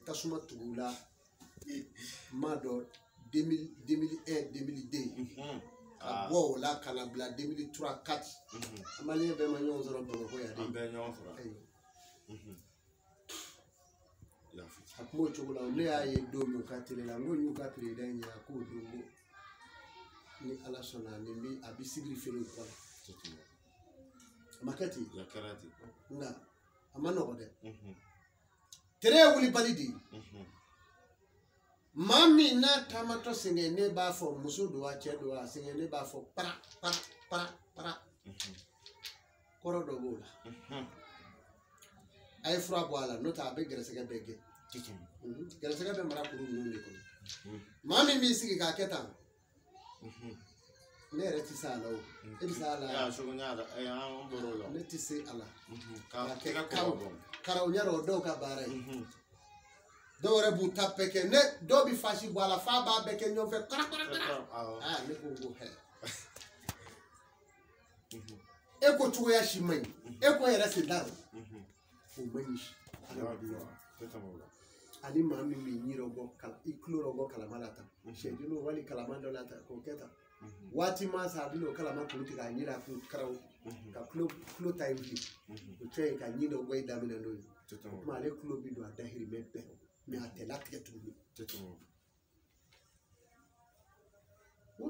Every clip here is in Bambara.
kasuma tugula mado 2001 2002 abo la kana bla 2003 4 amali be ma nyon zoro bo ko ya de be nyon zoro akmo tugula ne aye do mo katire la ngo nyu katire da nya ko do ni ala sona ni bi abi sigri felu ko makati ya karati nga amano ko de tere wuli balidi mami na tamato singe ne ba fo muso do a che do a singe ne ba fo para koro do bola ay fra boala nota be gresega bege gresega be mara kuru no ne ko mami mi sigi ka ketan ne reti sala o e sala ya so nya da e an boro lo ne ti se ala ka kara o nyaro do ka bare dore bu tapeke ne do bi fashi boala fa ba beke nyon fe kara ne ko go he eko tuwe ya shimai eko yere se daro o mani ali mami mi nyiro go kala ikloro go kala malata shedino wali kala mandala ta ko keta wati ma sabino kala ma kulti ka nyira ku karaw ka klo time bi o tey ka nyido go idamina no ma le klo bi do adahiri mebe mi atela ketu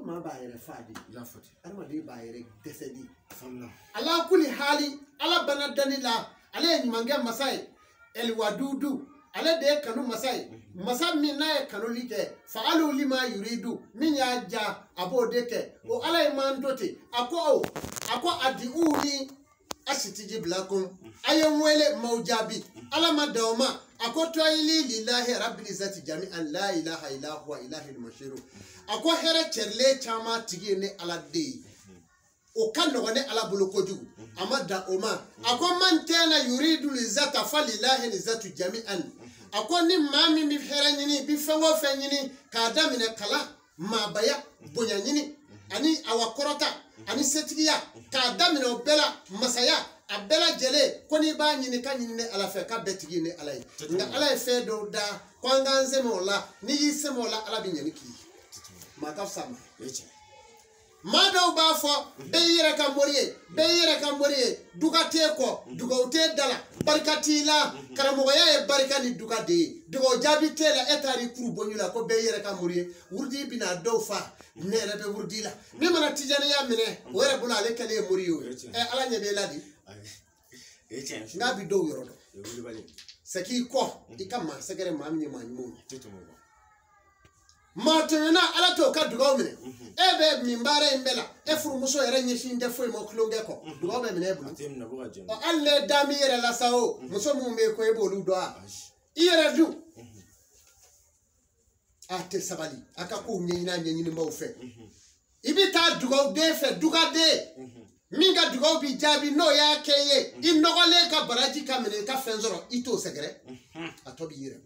ma ba yere fadi ya fati alma de ba yere desedi sanna ala kuli hali ala bana danila ale nyimange masai el wadudu ale de kanu masai masa min na kanu like fa'alu lima yuridu min ya ja abodeke o ala iman dote ako adiuni asitiji blakum ayen wele maujabi ala madawma ako toyili lillahi rabbil izzati jami'an la ilaha illa huwa ilahul mashiru ako here cherle chama tigi ne ala de o kan no ne ala bolo kojugu amada oma ako man tena yuridu lizata falillahi lizatu jami'an ako ni mami mi here nyini bi fengo fenyini ka damine kala mabaya bonya nyini ani awakorota ani setigiya ka damine obela masaya abela jele koni ba nyini ka nyini ne ala fe ka betigi ne ala nga ala fe do da kwanga nzemo la ni yisemo la ala bi nyani ki mata sama madaw ba fo be yere ka moriye duga te ko duga ute dala barkati la karamo ya e barkani duga de duga jabi tela etari kuru bonyula ko be yere ka moriye wurdi bina do fa ne rebe wurdi la ni mana tijani ya mine wore bula le kale moriyo e ala nyebe ladi ngabi do yorodo seki ko ikama segere mamni manyu matena ala to ka dugaw mine ebe mimbare imbela e furu muso yere nyishi nde foi mo klonge ko dugaw be mine bulu o alle dami yere la sao muso mu me ko e bolu do a yere du ate sabali aka ko nyina nyini mo fe ibi ta dugaw de fe duga de minga dugaw bi jabi no ya keye inogole ka baraji ka mine ka fenzoro ito segere atobi yere